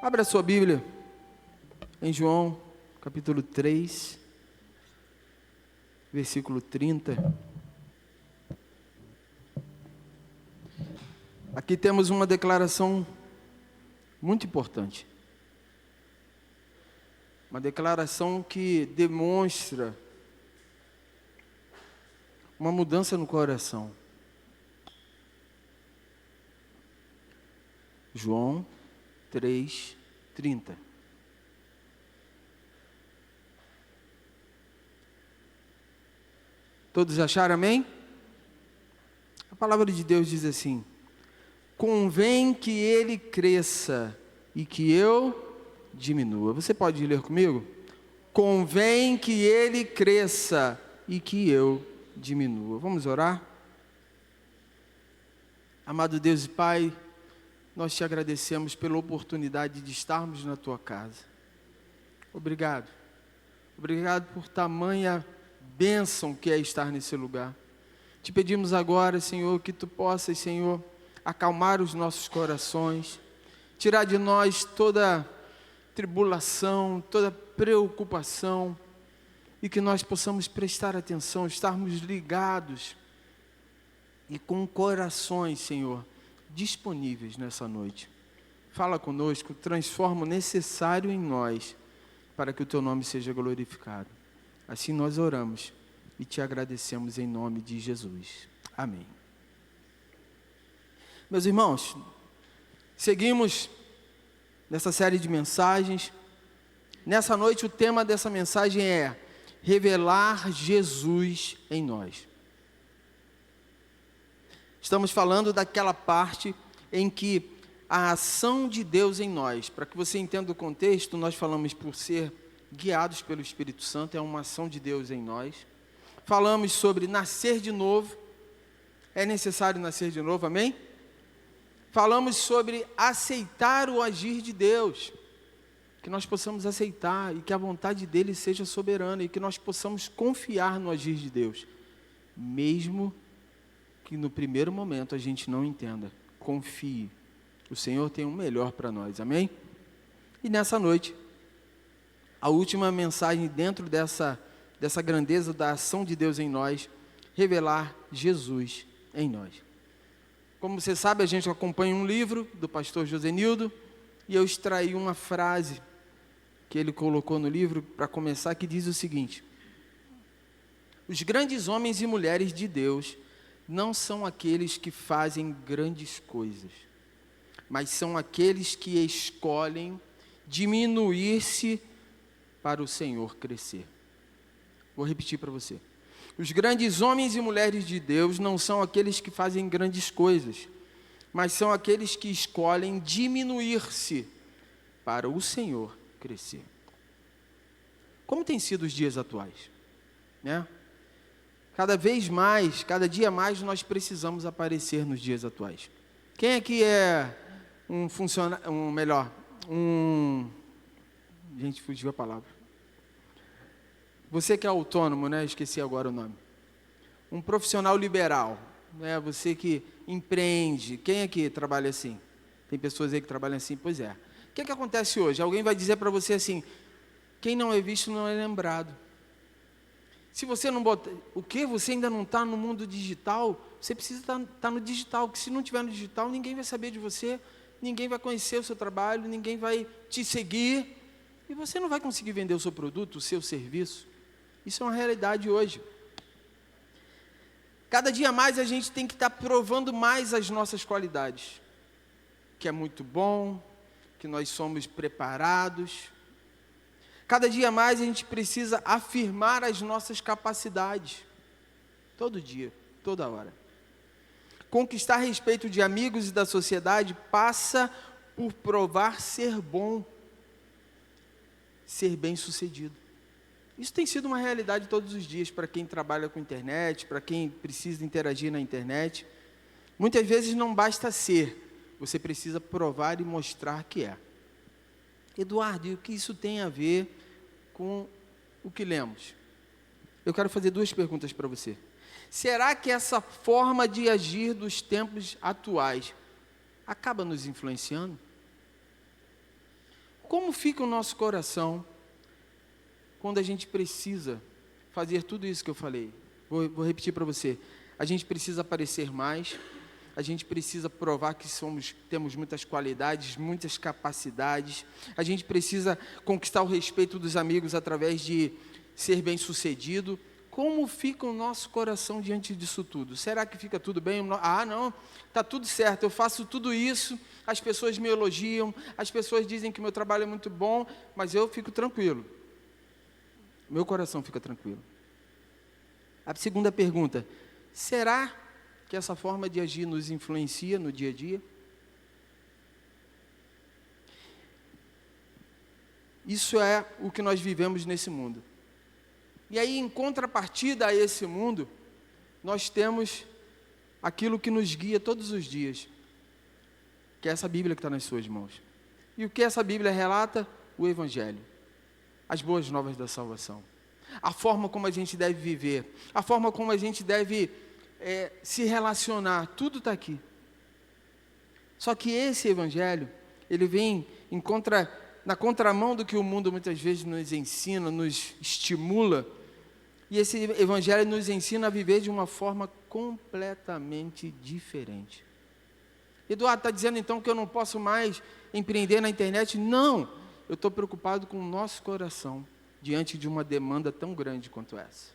Abra sua Bíblia em João, capítulo 3, versículo 30. Aqui temos uma declaração muito importante. Uma declaração que demonstra uma mudança no coração. João 3, 30. Todos acharam amém? A palavra de Deus diz assim: convém que ele cresça e que eu diminua. Você pode ler comigo? Convém que ele cresça e que eu diminua. Vamos orar? Amado Deus e Pai, nós te agradecemos pela oportunidade de estarmos na tua casa. Obrigado. Obrigado por tamanha bênção que é estar nesse lugar. Te pedimos agora, Senhor, que tu possas, Senhor, acalmar os nossos corações, tirar de nós toda tribulação, toda preocupação, e que nós possamos prestar atenção, estarmos ligados e com corações, Senhor, disponíveis nessa noite. Fala conosco, transforma o necessário em nós, para que o teu nome seja glorificado. Assim nós oramos e te agradecemos em nome de Jesus. Amém. Meus irmãos, seguimos nessa série de mensagens. Nessa noite o tema dessa mensagem é revelar Jesus em nós. Estamos falando daquela parte em que a ação de Deus em nós, para que você entenda o contexto, nós falamos por ser guiados pelo Espírito Santo, é uma ação de Deus em nós. Falamos sobre nascer de novo, é necessário nascer de novo, amém? Falamos sobre aceitar o agir de Deus, que nós possamos aceitar e que a vontade dele seja soberana e que nós possamos confiar no agir de Deus, mesmo que no primeiro momento a gente não entenda. Confie, o Senhor tem o melhor para nós, amém? E nessa noite, a última mensagem dentro dessa grandeza da ação de Deus em nós, revelar Jesus em nós. Como você sabe, a gente acompanha um livro do pastor Josenildo, e eu extraí uma frase que ele colocou no livro para começar, que diz o seguinte: os grandes homens e mulheres de Deus não são aqueles que fazem grandes coisas, mas são aqueles que escolhem diminuir-se para o Senhor crescer. Vou repetir para você. Os grandes homens e mulheres de Deus não são aqueles que fazem grandes coisas, mas são aqueles que escolhem diminuir-se para o Senhor crescer. Como tem sido os dias atuais, né? Cada vez mais, cada dia mais, nós precisamos aparecer nos dias atuais. Quem aqui é um funcionário, gente, fugiu a palavra. Você que é autônomo, né? Esqueci agora o nome. Um profissional liberal, né? Você que empreende. Quem aqui trabalha assim? Tem pessoas aí que trabalham assim? Pois é. O que acontece hoje? Alguém vai dizer para você assim: quem não é visto não é lembrado. Se você não botar, o que? Você ainda não está no mundo digital? Você precisa estar no digital, porque se não estiver no digital, ninguém vai saber de você, ninguém vai conhecer o seu trabalho, ninguém vai te seguir, e você não vai conseguir vender o seu produto, o seu serviço. Isso é uma realidade hoje. Cada dia mais a gente tem que estar provando mais as nossas qualidades, que é muito bom, que nós somos preparados. Cada dia mais a gente precisa afirmar as nossas capacidades. Todo dia, toda hora. Conquistar respeito de amigos e da sociedade passa por provar ser bom, ser bem-sucedido. Isso tem sido uma realidade todos os dias para quem trabalha com internet, para quem precisa interagir na internet. Muitas vezes não basta ser, você precisa provar e mostrar que é. Eduardo, e o que isso tem a ver com o que lemos? Eu quero fazer duas perguntas para você. Será que essa forma de agir dos tempos atuais acaba nos influenciando? como fica o nosso coração quando a gente precisa fazer tudo isso que eu falei? Vou repetir para você. A gente precisa aparecer mais, a gente precisa provar que temos muitas qualidades, muitas capacidades, a gente precisa conquistar o respeito dos amigos através de ser bem-sucedido. Como fica o nosso coração diante disso tudo? Será que fica tudo bem? Ah, não, está tudo certo, eu faço tudo isso, as pessoas me elogiam, as pessoas dizem que meu trabalho é muito bom, mas eu fico tranquilo. Meu coração fica tranquilo. A segunda pergunta: será que essa forma de agir nos influencia no dia a dia? Isso é o que nós vivemos nesse mundo. E aí, em contrapartida a esse mundo, nós temos aquilo que nos guia todos os dias, que é essa Bíblia que está nas suas mãos. E o que essa Bíblia relata? O Evangelho, as boas novas da salvação, a forma como a gente deve viver, a forma como a gente deve se relacionar, tudo está aqui. Só que esse Evangelho, ele vem na contramão do que o mundo muitas vezes nos ensina, nos estimula. E esse Evangelho nos ensina a viver de uma forma completamente diferente. Eduardo, está dizendo então que eu não posso mais empreender na internet? Não, eu estou preocupado com o nosso coração, diante de uma demanda tão grande quanto essa.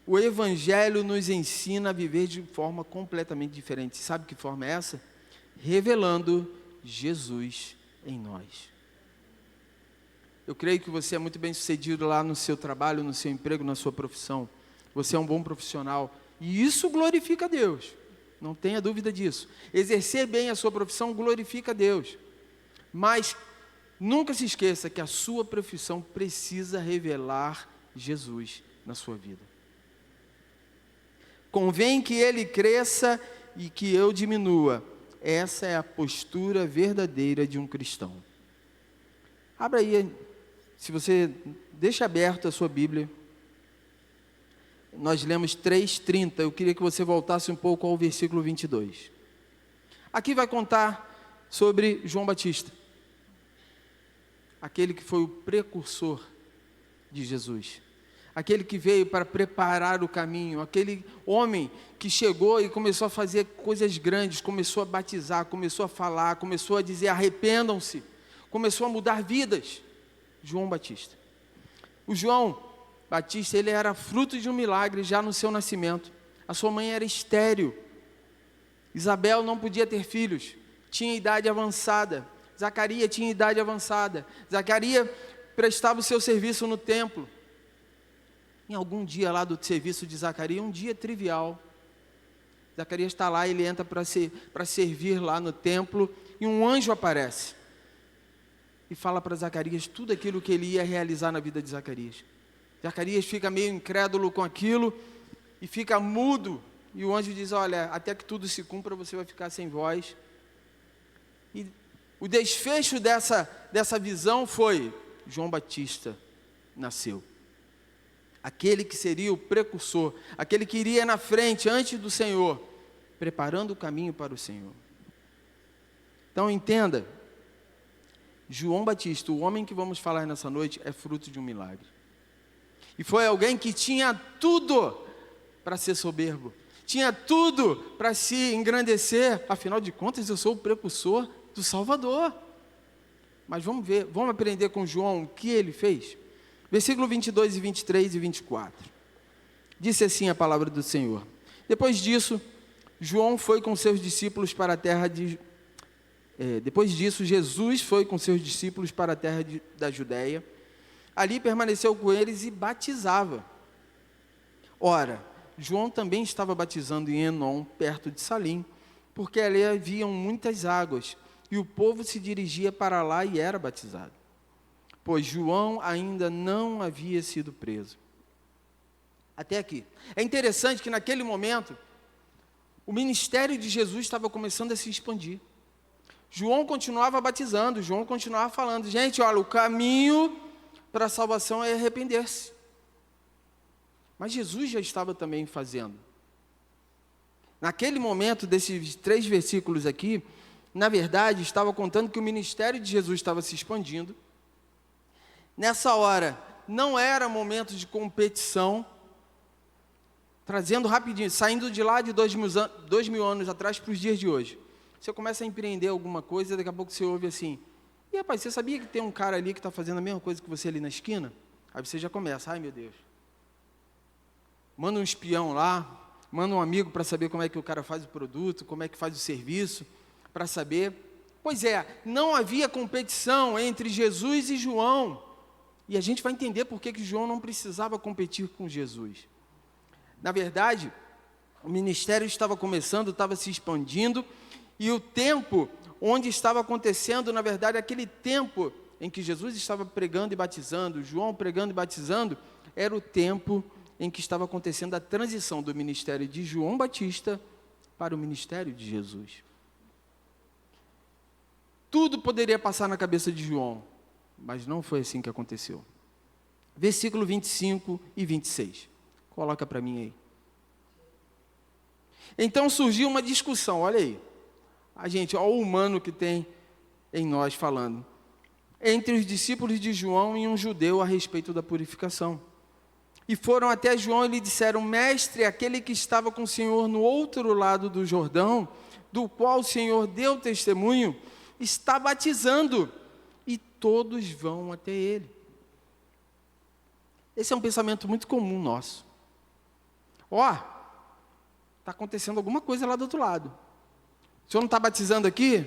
O Evangelho nos ensina a viver de forma completamente diferente. Sabe que forma é essa? Revelando Jesus em nós. Eu creio que você é muito bem sucedido lá no seu trabalho, no seu emprego, na sua profissão. Você é um bom profissional. E isso glorifica a Deus. Não tenha dúvida disso. Exercer bem a sua profissão glorifica a Deus. Mas nunca se esqueça que a sua profissão precisa revelar Jesus na sua vida. Convém que ele cresça e que eu diminua. Essa é a postura verdadeira de um cristão. Abra aí, se você deixa aberto a sua Bíblia. Nós lemos 3:30, eu queria que você voltasse um pouco ao versículo 22. Aqui vai contar sobre João Batista, aquele que foi o precursor de Jesus, aquele que veio para preparar o caminho, aquele homem que chegou e começou a fazer coisas grandes, começou a batizar, começou a falar, começou a dizer arrependam-se, começou a mudar vidas. João Batista. O João Batista, ele era fruto de um milagre já no seu nascimento. A sua mãe era estéril. Isabel não podia ter filhos, tinha idade avançada. Zacarias tinha idade avançada. Zacarias prestava o seu serviço no templo. Em algum dia lá do serviço de Zacarias, um dia trivial, Zacarias está lá, ele entra para servir lá no templo, e um anjo aparece e fala para Zacarias tudo aquilo que ele ia realizar na vida de Zacarias. Zacarias fica meio incrédulo com aquilo e fica mudo, e o anjo diz: olha, até que tudo se cumpra, você vai ficar sem voz. E o desfecho dessa visão foi: João Batista nasceu. Aquele que seria o precursor, aquele que iria na frente, antes do Senhor, preparando o caminho para o Senhor. Então entenda, João Batista, o homem que vamos falar nessa noite, é fruto de um milagre. E foi alguém que tinha tudo para ser soberbo, tinha tudo para se engrandecer, afinal de contas eu sou o precursor do Salvador. Mas vamos ver, vamos aprender com João o que ele fez. Versículo 22 e 23 e 24. Disse assim a palavra do Senhor: depois disso, João foi com seus discípulos para a terra de... depois disso, Jesus foi com seus discípulos para a terra da Judéia. Ali permaneceu com eles e batizava. Ora, João também estava batizando em Enom, perto de Salim, porque ali haviam muitas águas, e o povo se dirigia para lá e era batizado, pois João ainda não havia sido preso. Até aqui. É interessante que naquele momento, o ministério de Jesus estava começando a se expandir. João continuava batizando, João continuava falando: gente, olha, o caminho para a salvação é arrepender-se. Mas Jesus já estava também fazendo. Naquele momento, desses 3 versículos aqui, na verdade, estava contando que o ministério de Jesus estava se expandindo. Nessa hora, não era momento de competição, trazendo rapidinho, saindo de lá de 2000 anos atrás para os dias de hoje. Você começa a empreender alguma coisa, daqui a pouco você ouve assim, e rapaz, você sabia que tem um cara ali que está fazendo a mesma coisa que você ali na esquina? Aí você já começa, ai meu Deus. Manda um espião lá, manda um amigo para saber como é que o cara faz o produto, como é que faz o serviço, para saber. Pois é, não havia competição entre Jesus e João. E a gente vai entender por que João não precisava competir com Jesus. Na verdade, o ministério estava começando, estava se expandindo, e o tempo onde estava acontecendo, na verdade, aquele tempo em que Jesus estava pregando e batizando, João pregando e batizando, era o tempo em que estava acontecendo a transição do ministério de João Batista para o ministério de Jesus. Tudo poderia passar na cabeça de João, mas não foi assim que aconteceu. Versículo 25 e 26. Coloca para mim aí. Então surgiu uma discussão, olha aí. Olha o humano que tem em nós falando. Entre os discípulos de João e um judeu a respeito da purificação. E foram até João e lhe disseram, mestre, aquele que estava com o Senhor no outro lado do Jordão, do qual o Senhor deu testemunho, está batizando, e todos vão até ele. Esse é um pensamento muito comum nosso. Está acontecendo alguma coisa lá do outro lado. O senhor não está batizando aqui?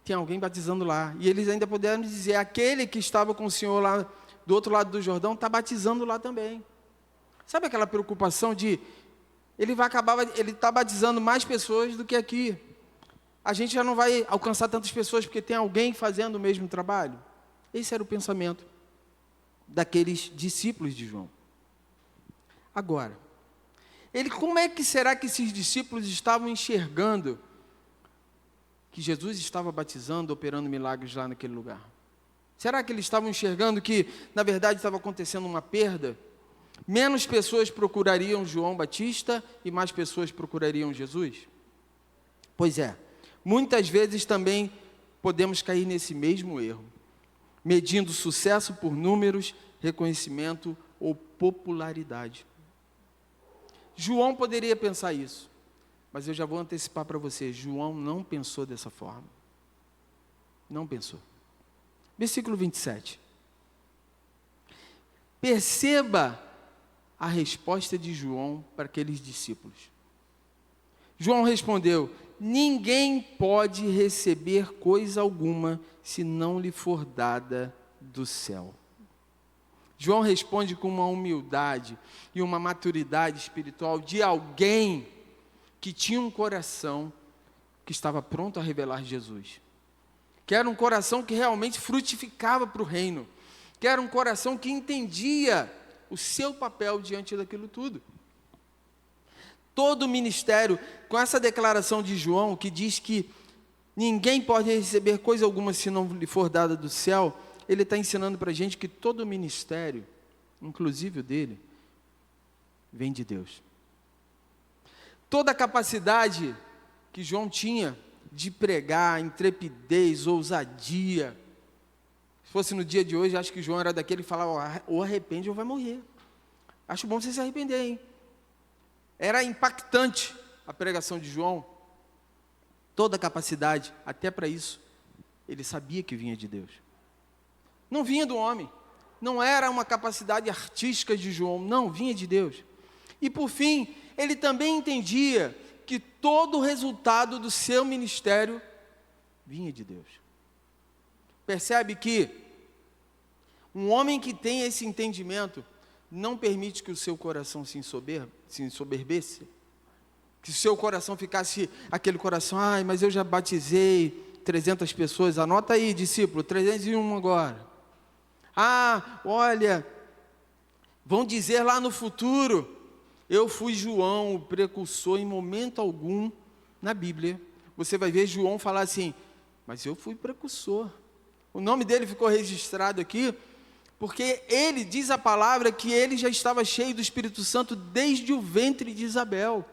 Tem alguém batizando lá. E eles ainda puderam dizer, aquele que estava com o Senhor lá do outro lado do Jordão, está batizando lá também. Sabe aquela preocupação de, ele está batizando mais pessoas do que aqui. A gente já não vai alcançar tantas pessoas porque tem alguém fazendo o mesmo trabalho. Esse era o pensamento daqueles discípulos de João. Agora, como é que será que esses discípulos estavam enxergando que Jesus estava batizando, operando milagres lá naquele lugar? Será que eles estavam enxergando que, na verdade, estava acontecendo uma perda? Menos pessoas procurariam João Batista e mais pessoas procurariam Jesus? Pois é, muitas vezes também podemos cair nesse mesmo erro, medindo sucesso por números, reconhecimento ou popularidade. João poderia pensar isso, mas eu já vou antecipar para você, João não pensou dessa forma. Não pensou. Versículo 27. Perceba a resposta de João para aqueles discípulos. João respondeu, ninguém pode receber coisa alguma se não lhe for dada do céu. João responde com uma humildade e uma maturidade espiritual de alguém que tinha um coração que estava pronto a revelar Jesus. Que era um coração que realmente frutificava para o reino. Que era um coração que entendia o seu papel diante daquilo tudo. Todo o ministério, com essa declaração de João, que diz que ninguém pode receber coisa alguma se não lhe for dada do céu, ele está ensinando para a gente que todo o ministério, inclusive o dele, vem de Deus. Toda a capacidade que João tinha de pregar, intrepidez, ousadia, se fosse no dia de hoje, acho que João era daquele que falava, ou arrepende ou vai morrer. Acho bom você se arrepender, hein? Era impactante a pregação de João. Toda a capacidade, até para isso, ele sabia que vinha de Deus. Não vinha do homem, não era uma capacidade artística de João, não, vinha de Deus. E por fim, ele também entendia que todo o resultado do seu ministério vinha de Deus. Percebe que um homem que tem esse entendimento não permite que o seu coração se ensoberbece, que o seu coração ficasse aquele coração, mas eu já batizei 300 pessoas, anota aí, discípulo, 301 agora. Olha, vão dizer lá no futuro, eu fui João, o precursor, em momento algum, na Bíblia, você vai ver João falar assim, mas eu fui precursor. O nome dele ficou registrado aqui, porque ele diz a palavra que ele já estava cheio do Espírito Santo desde o ventre de Isabel.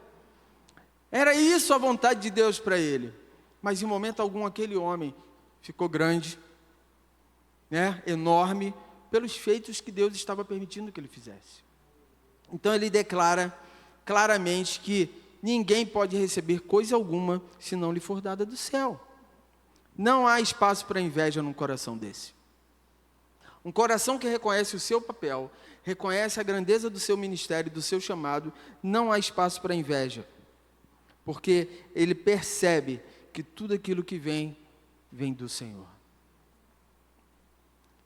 Era isso a vontade de Deus para ele. Mas em momento algum aquele homem ficou grande, né, enorme, pelos feitos que Deus estava permitindo que ele fizesse. Então ele declara claramente que ninguém pode receber coisa alguma se não lhe for dada do céu. Não há espaço para inveja num coração desse. Um coração que reconhece o seu papel, reconhece a grandeza do seu ministério, do seu chamado, não há espaço para inveja, porque ele percebe que tudo aquilo que vem, vem do Senhor.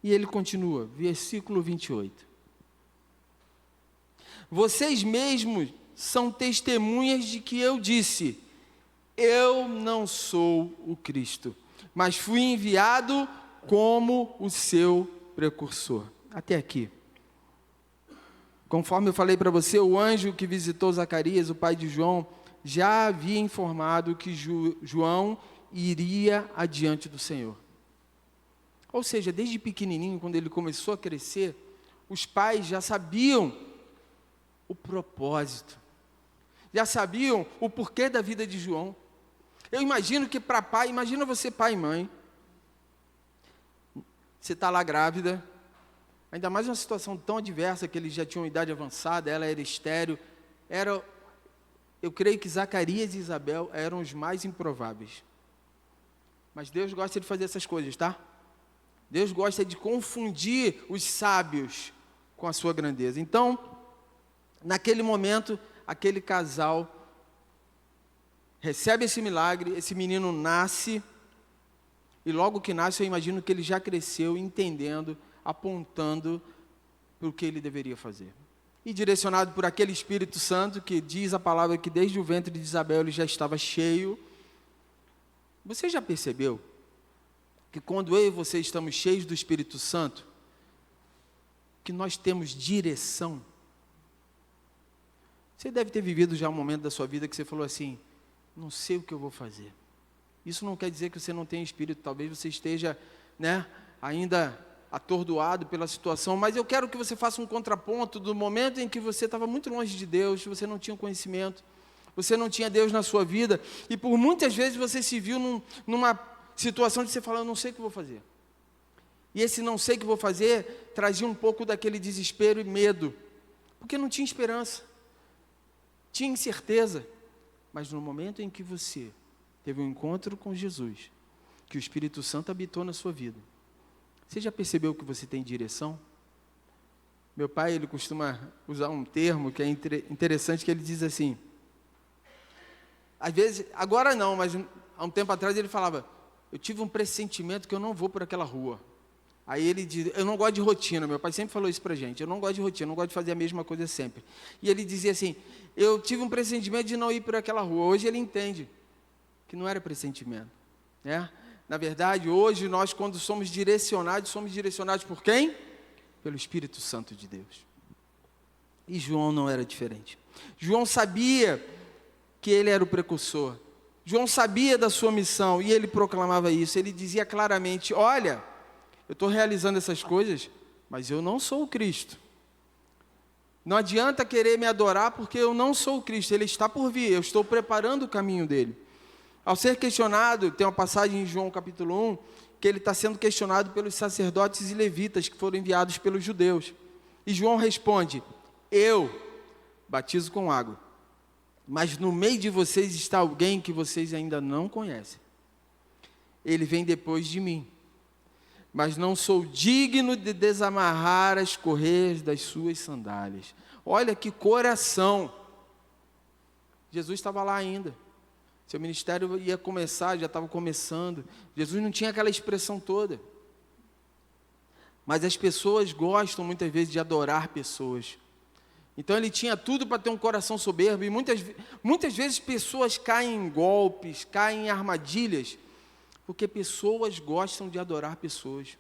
E ele continua, versículo 28. Vocês mesmos são testemunhas de que eu disse, eu não sou o Cristo, mas fui enviado como o seu precursor. Até aqui. Conforme eu falei para você, o anjo que visitou Zacarias, o pai de João, já havia informado que João iria adiante do Senhor. Ou seja, desde pequenininho, quando ele começou a crescer, os pais já sabiam o propósito, já sabiam o porquê da vida de João. Eu imagino que para pai, imagina você pai e mãe, você está lá grávida, ainda mais uma situação tão adversa, que eles já tinham idade avançada, ela era estéril, eu creio que Zacarias e Isabel eram os mais improváveis. Mas Deus gosta de fazer essas coisas, tá? Deus gosta de confundir os sábios com a sua grandeza. Então, naquele momento, aquele casal recebe esse milagre, esse menino nasce, e logo que nasce, eu imagino que ele já cresceu entendendo, apontando para o que ele deveria fazer. E direcionado por aquele Espírito Santo, que diz a palavra que desde o ventre de Isabel ele já estava cheio. Você já percebeu que quando eu e você estamos cheios do Espírito Santo, que nós temos direção? Você deve ter vivido já um momento da sua vida que você falou assim, não sei o que eu vou fazer. Isso não quer dizer que você não tenha espírito, talvez você esteja, ainda atordoado pela situação, mas eu quero que você faça um contraponto do momento em que você estava muito longe de Deus, você não tinha conhecimento, você não tinha Deus na sua vida, e por muitas vezes você se viu numa situação de você falar, eu não sei o que vou fazer. E esse não sei o que vou fazer trazia um pouco daquele desespero e medo, porque não tinha esperança, tinha incerteza. Mas no momento em que você teve um encontro com Jesus, que o Espírito Santo habitou na sua vida, você já percebeu que você tem direção? Meu pai, ele costuma usar um termo que é interessante, que ele diz assim, às vezes, agora não, mas há um tempo atrás ele falava, eu tive um pressentimento que eu não vou por aquela rua. Aí ele diz, eu não gosto de rotina, meu pai sempre falou isso pra gente, eu não gosto de rotina, eu não gosto de fazer a mesma coisa sempre. E ele dizia assim, eu tive um pressentimento de não ir por aquela rua. Hoje ele entende que não era pressentimento, Na verdade, hoje nós, quando somos direcionados por quem? Pelo Espírito Santo de Deus. E João não era diferente. João sabia que ele era o precursor. João sabia da sua missão e ele proclamava isso. Ele dizia claramente, olha, eu estou realizando essas coisas, mas eu não sou o Cristo. Não adianta querer me adorar porque eu não sou o Cristo, Ele está por vir, eu estou preparando o caminho dele. Ao ser questionado, tem uma passagem em João capítulo 1, que ele está sendo questionado pelos sacerdotes e levitas que foram enviados pelos judeus. E João responde, eu batizo com água, mas no meio de vocês está alguém que vocês ainda não conhecem. Ele vem depois de mim, mas não sou digno de desamarrar as correias das suas sandálias. Olha que coração! Jesus estava lá ainda. Seu ministério ia começar, já estava começando. Jesus não tinha aquela expressão toda. Mas as pessoas gostam muitas vezes de adorar pessoas. Então ele tinha tudo para ter um coração soberbo. E muitas vezes pessoas caem em golpes, caem em armadilhas, porque pessoas gostam de adorar pessoas.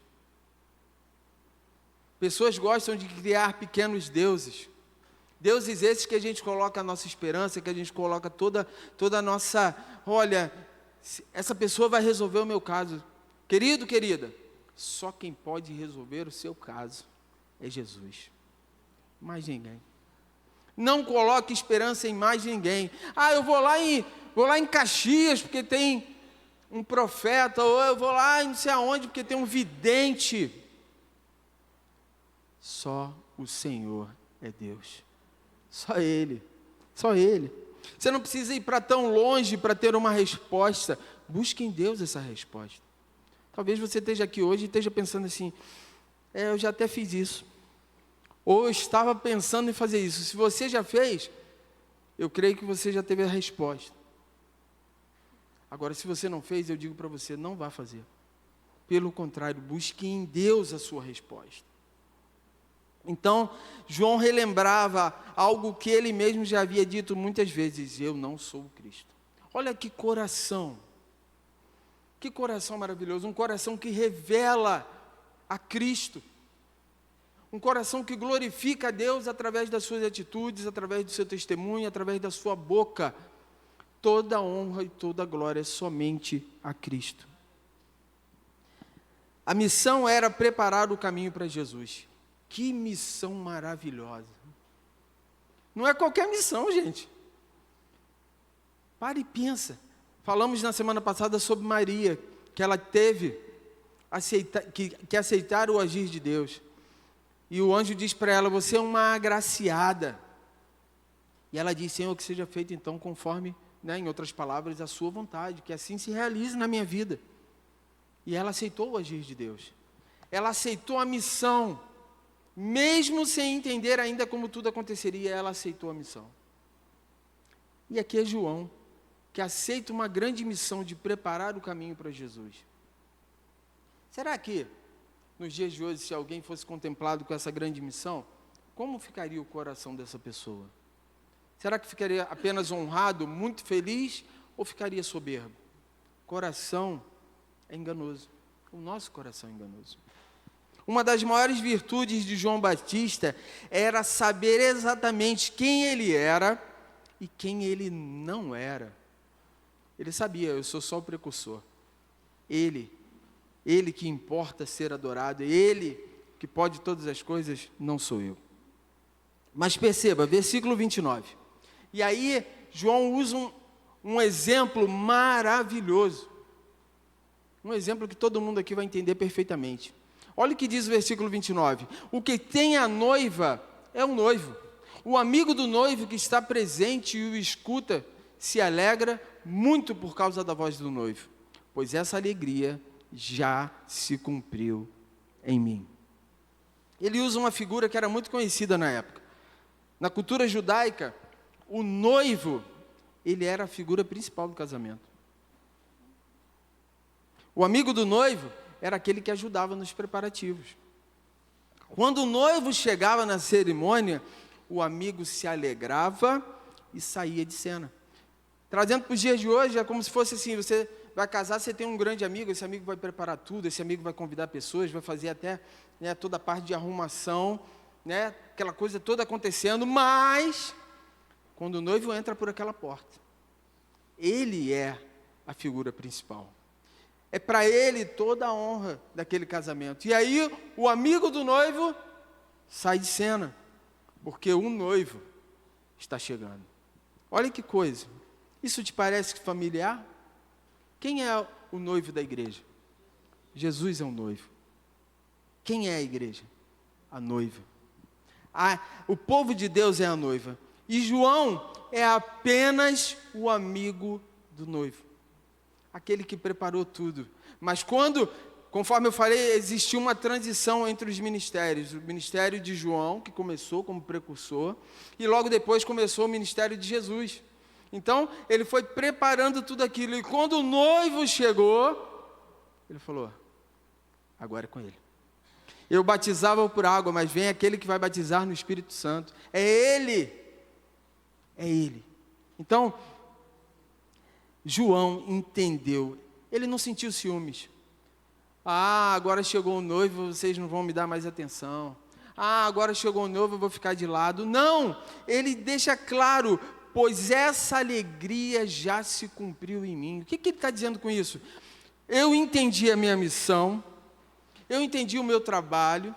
Pessoas gostam de criar pequenos deuses. Deuses esses que a gente coloca a nossa esperança, que a gente coloca toda a nossa... Olha, essa pessoa vai resolver o meu caso. Querido, querida, só quem pode resolver o seu caso é Jesus. Mais ninguém. Não coloque esperança em mais ninguém. Eu vou lá em Caxias, porque tem um profeta, ou eu vou lá não sei aonde, porque tem um vidente. Só o Senhor é Deus. Só Ele. Só Ele. Você não precisa ir para tão longe para ter uma resposta. Busque em Deus essa resposta. Talvez você esteja aqui hoje e esteja pensando assim, eu já até fiz isso. Ou eu estava pensando em fazer isso. Se você já fez, eu creio que você já teve a resposta. Agora, se você não fez, eu digo para você, não vá fazer. Pelo contrário, busque em Deus a sua resposta. Então, João relembrava algo que ele mesmo já havia dito muitas vezes, eu não sou o Cristo. Olha que coração maravilhoso, um coração que revela a Cristo, um coração que glorifica a Deus através das suas atitudes, através do seu testemunho, através da sua boca. Toda honra e toda glória somente a Cristo. A missão era preparar o caminho para Jesus. Que missão maravilhosa. Não é qualquer missão, gente. Pare e pensa. Falamos na semana passada sobre Maria, que ela teve que aceitar o agir de Deus. E o anjo diz para ela, você é uma agraciada. E ela diz, Senhor, que seja feito então conforme, em outras palavras, a sua vontade, que assim se realize na minha vida. E ela aceitou o agir de Deus. Ela aceitou a missão. Mesmo sem entender ainda como tudo aconteceria, ela aceitou a missão. E aqui é João, que aceita uma grande missão de preparar o caminho para Jesus. Será que, nos dias de hoje, se alguém fosse contemplado com essa grande missão, como ficaria o coração dessa pessoa? Será que ficaria apenas honrado, muito feliz, ou ficaria soberbo? Coração é enganoso. O nosso coração é enganoso. Uma das maiores virtudes de João Batista era saber exatamente quem ele era e quem ele não era. Ele sabia, eu sou só o precursor. Ele que importa ser adorado, ele que pode todas as coisas, não sou eu. Mas perceba, versículo 29. E aí, João usa um exemplo maravilhoso. Um exemplo que todo mundo aqui vai entender perfeitamente. Olha o que diz o versículo 29. O que tem a noiva é o noivo. O amigo do noivo que está presente e o escuta se alegra muito por causa da voz do noivo, pois essa alegria já se cumpriu em mim. Ele usa uma figura que era muito conhecida na época. Na cultura judaica, o noivo, ele era a figura principal do casamento. O amigo do noivo era aquele que ajudava nos preparativos. Quando o noivo chegava na cerimônia, o amigo se alegrava e saía de cena. Trazendo para os dias de hoje, é como se fosse assim, você vai casar, você tem um grande amigo, esse amigo vai preparar tudo, esse amigo vai convidar pessoas, vai fazer até toda a parte de arrumação, aquela coisa toda acontecendo, mas quando o noivo entra por aquela porta, ele é a figura principal. É para ele toda a honra daquele casamento. E aí o amigo do noivo sai de cena, porque o noivo está chegando. Olha que coisa. Isso te parece familiar? Quem é o noivo da igreja? Jesus é o noivo. Quem é a igreja? A noiva. O povo de Deus é a noiva. E João é apenas o amigo do noivo. Aquele que preparou tudo. Mas conforme eu falei, existiu uma transição entre os ministérios. O ministério de João, que começou como precursor, e logo depois começou o ministério de Jesus. Então, ele foi preparando tudo aquilo. E quando o noivo chegou, ele falou, agora é com ele. Eu batizava por água, mas vem aquele que vai batizar no Espírito Santo. É ele. É ele. Então, João entendeu, ele não sentiu ciúmes. Agora chegou o noivo, vocês não vão me dar mais atenção. Agora chegou o noivo, eu vou ficar de lado. Não, ele deixa claro, pois essa alegria já se cumpriu em mim. O que ele está dizendo com isso? Eu entendi a minha missão, eu entendi o meu trabalho,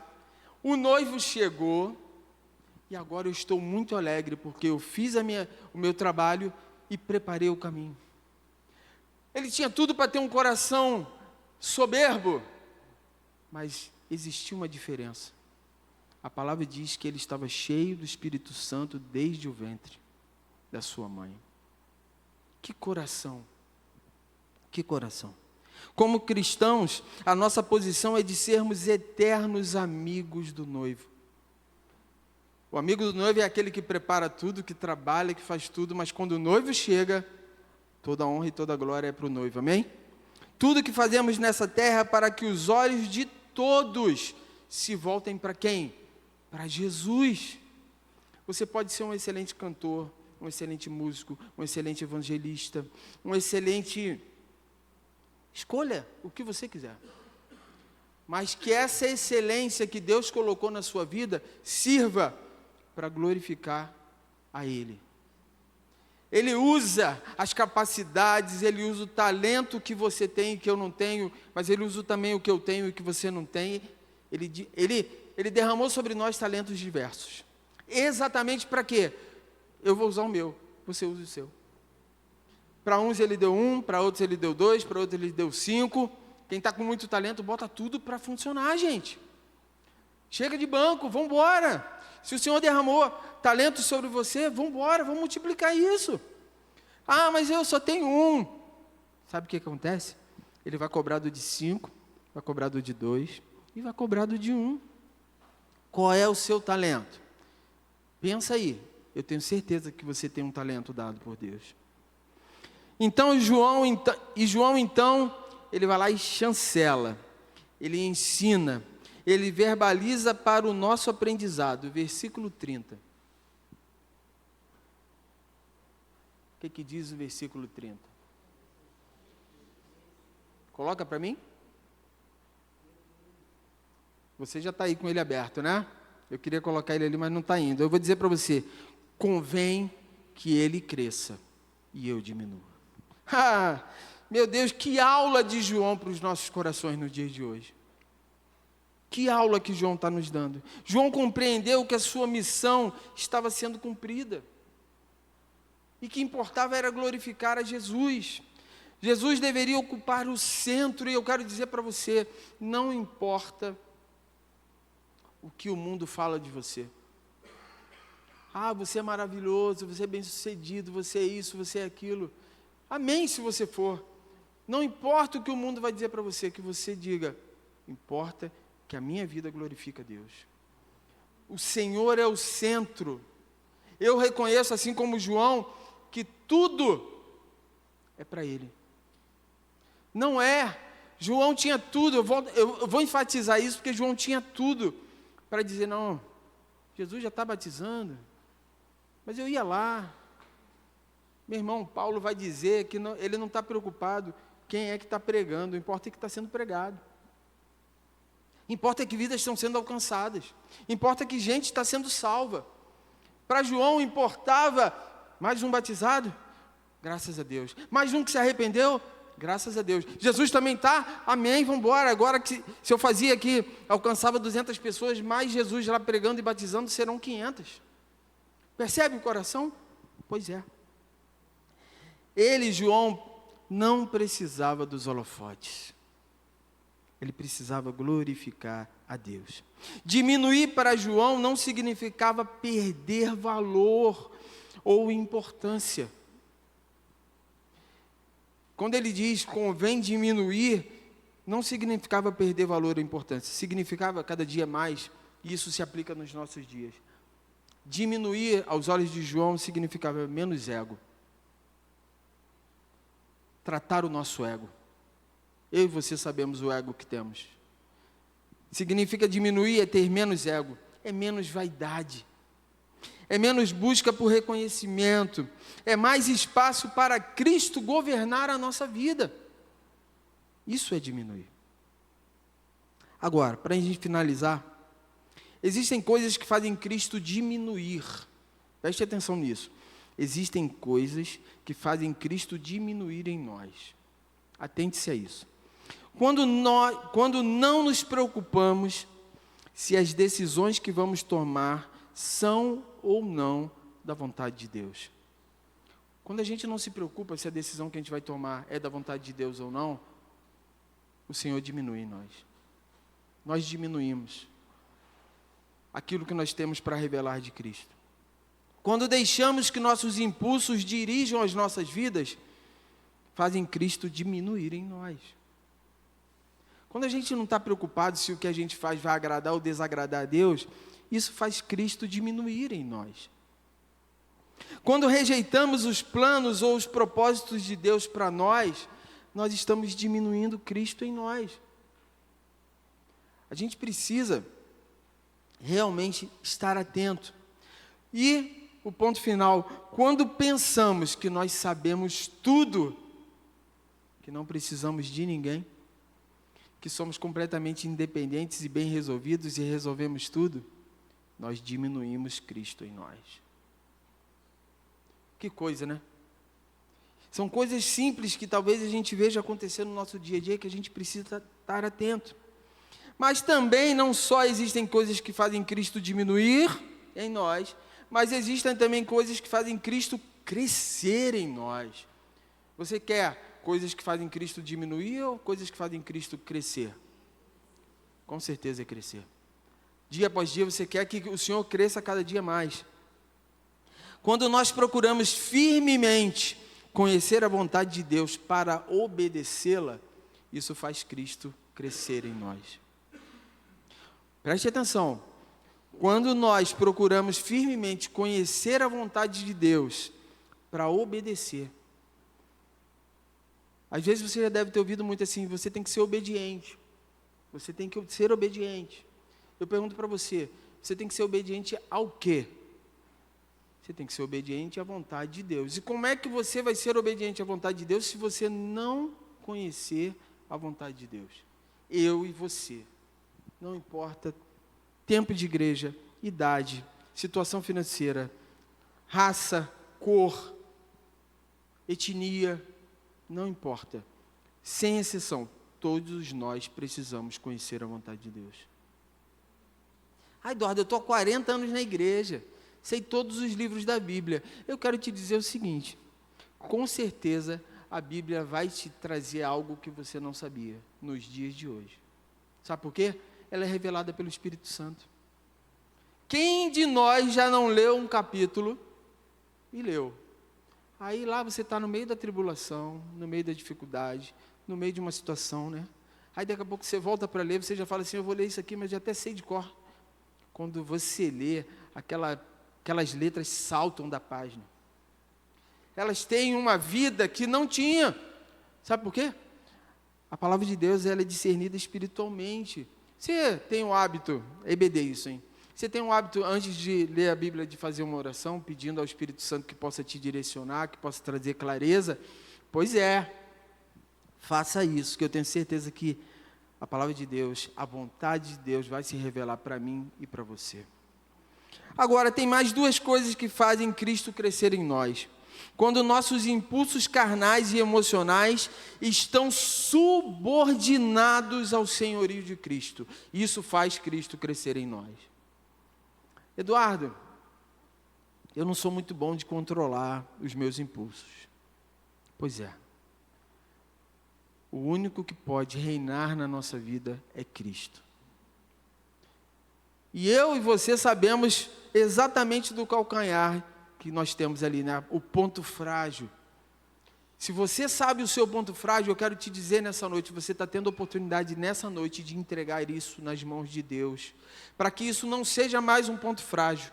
o noivo chegou, e agora eu estou muito alegre, porque eu fiz o meu trabalho e preparei o caminho. Ele tinha tudo para ter um coração soberbo, mas existia uma diferença. A palavra diz que ele estava cheio do Espírito Santo desde o ventre da sua mãe. Que coração! Que coração! Como cristãos, a nossa posição é de sermos eternos amigos do noivo. O amigo do noivo é aquele que prepara tudo, que trabalha, que faz tudo, mas quando o noivo chega, toda a honra e toda a glória é para o noivo, amém? Tudo que fazemos nessa terra para que os olhos de todos se voltem para quem? Para Jesus. Você pode ser um excelente cantor, um excelente músico, um excelente evangelista, um excelente... Escolha o que você quiser. Mas que essa excelência que Deus colocou na sua vida sirva para glorificar a Ele. Ele usa as capacidades, Ele usa o talento que você tem e que eu não tenho, mas Ele usa também o que eu tenho e que você não tem. Ele derramou sobre nós talentos diversos. Exatamente para quê? Eu vou usar o meu, você usa o seu. Para uns Ele deu 1, para outros Ele deu 2, para outros Ele deu 5. Quem está com muito talento, bota tudo para funcionar, gente. Chega de banco, vamos embora. Se o Senhor derramou talento sobre você, vamos embora, vamos multiplicar isso. Ah, mas eu só tenho 1. Sabe o que acontece? Ele vai cobrar do de 5, vai cobrar do de 2 e vai cobrar do de 1. Qual é o seu talento? Pensa aí. Eu tenho certeza que você tem um talento dado por Deus. Então, João, ele vai lá e chancela, ele ensina, ele verbaliza para o nosso aprendizado. Versículo 30. O que diz o versículo 30? Coloca para mim. Você já está aí com ele aberto, né? Eu queria colocar ele ali, mas não está indo. Eu vou dizer para você, convém que ele cresça e eu diminua. Ah, meu Deus, que aula de João para os nossos corações no dia de hoje. Que aula que João está nos dando. João compreendeu que a sua missão estava sendo cumprida. E que importava era glorificar a Jesus. Jesus deveria ocupar o centro, e eu quero dizer para você, não importa o que o mundo fala de você. Ah, você é maravilhoso, você é bem-sucedido, você é isso, você é aquilo. Amém, se você for. Não importa o que o mundo vai dizer para você, que você diga, importa que a minha vida glorifica a Deus. O Senhor é o centro. Eu reconheço, assim como João, que tudo é para Ele. Não é. João tinha tudo, eu vou enfatizar isso, porque João tinha tudo para dizer, não, Jesus já está batizando, mas eu ia lá. Meu irmão, Paulo vai dizer que ele não está preocupado quem é que está pregando, importa é que está sendo pregado. Importa que vidas estão sendo alcançadas. Importa que gente está sendo salva. Para João importava mais um batizado? Graças a Deus. Mais um que se arrependeu? Graças a Deus. Jesus também está? Amém, vamos embora. Agora que se eu fazia aqui, alcançava 200 pessoas, mais Jesus lá pregando e batizando, serão 500. Percebe o coração? Pois é. Ele, João, não precisava dos holofotes. Ele precisava glorificar a Deus. Diminuir para João não significava perder valor ou importância. Quando ele diz convém diminuir, não significava perder valor ou importância, significava cada dia mais, e isso se aplica nos nossos dias. Diminuir aos olhos de João significava menos ego. Tratar o nosso ego. Eu e você sabemos o ego que temos. Significa diminuir, é ter menos ego, é menos vaidade, é menos busca por reconhecimento, é mais espaço para Cristo governar a nossa vida. Isso é diminuir. Agora, para a gente finalizar, existem coisas que fazem Cristo diminuir. Preste atenção nisso. Existem coisas que fazem Cristo diminuir em nós. Atente-se a isso. Quando não nos preocupamos se as decisões que vamos tomar são ou não da vontade de Deus. Quando a gente não se preocupa se a decisão que a gente vai tomar é da vontade de Deus ou não, o Senhor diminui em nós. Nós diminuímos aquilo que nós temos para revelar de Cristo. Quando deixamos que nossos impulsos dirijam as nossas vidas, fazem Cristo diminuir em nós. Quando a gente não está preocupado se o que a gente faz vai agradar ou desagradar a Deus, isso faz Cristo diminuir em nós. Quando rejeitamos os planos ou os propósitos de Deus para nós, nós estamos diminuindo Cristo em nós. A gente precisa realmente estar atento. E o ponto final, quando pensamos que nós sabemos tudo, que não precisamos de ninguém, que somos completamente independentes e bem resolvidos e resolvemos tudo, nós diminuímos Cristo em nós. Que coisa, né? São coisas simples que talvez a gente veja acontecer no nosso dia a dia que a gente precisa estar atento. Mas também não só existem coisas que fazem Cristo diminuir em nós, mas existem também coisas que fazem Cristo crescer em nós. Você quer coisas que fazem Cristo diminuir ou coisas que fazem Cristo crescer? Com certeza é crescer. Dia após dia você quer que o Senhor cresça cada dia mais. Quando nós procuramos firmemente conhecer a vontade de Deus para obedecê-la, isso faz Cristo crescer em nós. Preste atenção. Quando nós procuramos firmemente conhecer a vontade de Deus para obedecer, às vezes você já deve ter ouvido muito assim, você tem que ser obediente. Você tem que ser obediente. Eu pergunto para você, você tem que ser obediente ao quê? Você tem que ser obediente à vontade de Deus. E como é que você vai ser obediente à vontade de Deus se você não conhecer a vontade de Deus? Eu e você. Não importa tempo de igreja, idade, situação financeira, raça, cor, etnia, não importa. Sem exceção, todos nós precisamos conhecer a vontade de Deus. Ah, Eduardo, eu estou há 40 anos na igreja, sei todos os livros da Bíblia. Eu quero te dizer o seguinte, com certeza a Bíblia vai te trazer algo que você não sabia nos dias de hoje. Sabe por quê? Ela é revelada pelo Espírito Santo. Quem de nós já não leu um capítulo e leu? Aí lá você está no meio da tribulação, no meio da dificuldade, no meio de uma situação, né? Aí daqui a pouco você volta para ler, você já fala assim, eu vou ler isso aqui, mas já até sei de cor. Quando você lê, aquelas letras saltam da página. Elas têm uma vida que não tinha. Sabe por quê? A palavra de Deus ela é discernida espiritualmente. Você tem um hábito, é EBD isso, hein? Você tem um hábito, antes de ler a Bíblia, de fazer uma oração, pedindo ao Espírito Santo que possa te direcionar, que possa trazer clareza? Pois é, faça isso, que eu tenho certeza que a palavra de Deus, a vontade de Deus vai se revelar para mim e para você. Agora, tem mais duas coisas que fazem Cristo crescer em nós. Quando nossos impulsos carnais e emocionais estão subordinados ao senhorio de Cristo. Isso faz Cristo crescer em nós. Eduardo, eu não sou muito bom de controlar os meus impulsos. Pois é. O único que pode reinar na nossa vida é Cristo. E eu e você sabemos exatamente do calcanhar que nós temos ali, né? O ponto frágil. Se você sabe o seu ponto frágil, eu quero te dizer nessa noite, você está tendo a oportunidade nessa noite de entregar isso nas mãos de Deus, para que isso não seja mais um ponto frágil.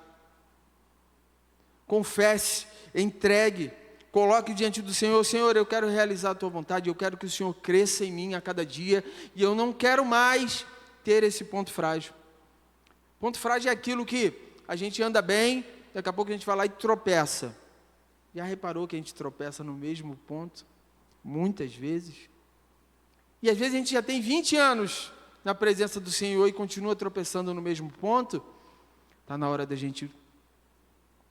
Confesse, entregue, coloque diante do Senhor, Senhor, eu quero realizar a tua vontade, eu quero que o Senhor cresça em mim a cada dia, e eu não quero mais ter esse ponto frágil. Ponto frágil é aquilo que a gente anda bem, daqui a pouco a gente vai lá e tropeça. Já reparou que a gente tropeça no mesmo ponto? Muitas vezes. E às vezes a gente já tem 20 anos na presença do Senhor e continua tropeçando no mesmo ponto. Está na hora da gente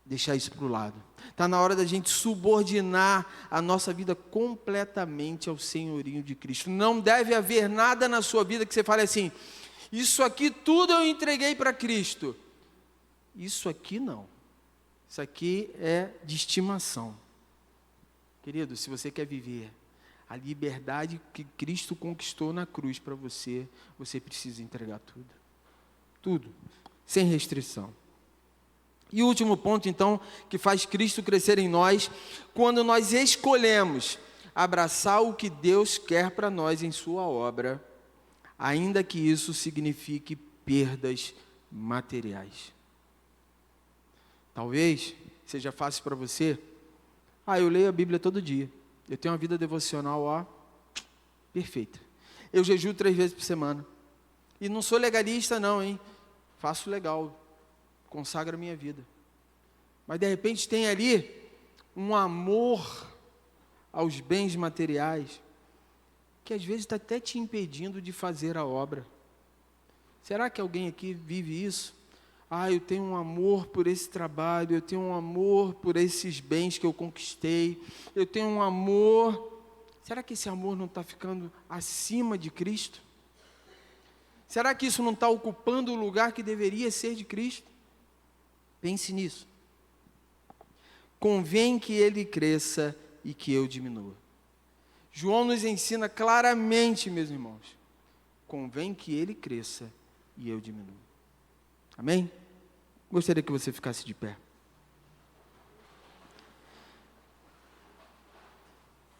deixar isso para o lado. Está na hora da gente subordinar a nossa vida completamente ao senhorinho de Cristo. Não deve haver nada na sua vida que você fale assim, isso aqui tudo eu entreguei para Cristo. Isso aqui não. Isso aqui é de estimação. Querido, se você quer viver a liberdade que Cristo conquistou na cruz para você, você precisa entregar tudo. Tudo, sem restrição. E o último ponto, então, que faz Cristo crescer em nós, quando nós escolhemos abraçar o que Deus quer para nós em sua obra, ainda que isso signifique perdas materiais. Talvez seja fácil para você. Eu leio a Bíblia todo dia. Eu tenho uma vida devocional, perfeita. Eu jejuo 3 vezes por semana. E não sou legalista não, hein? Faço legal. Consagro a minha vida. Mas de repente tem ali um amor aos bens materiais, que às vezes está até te impedindo de fazer a obra. Será que alguém aqui vive isso? Eu tenho um amor por esse trabalho, eu tenho um amor por esses bens que eu conquistei, eu tenho um amor. Será que esse amor não está ficando acima de Cristo? Será que isso não está ocupando o lugar que deveria ser de Cristo? Pense nisso. Convém que ele cresça e que eu diminua. João nos ensina claramente, meus irmãos, convém que ele cresça e eu diminua. Amém? Gostaria que você ficasse de pé.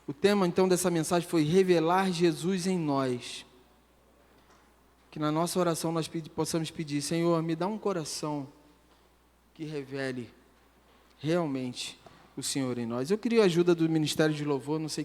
O tema, então, dessa mensagem foi revelar Jesus em nós. Que na nossa oração nós possamos pedir, Senhor, me dá um coração que revele realmente o Senhor em nós. Eu queria a ajuda do Ministério de Louvor, não sei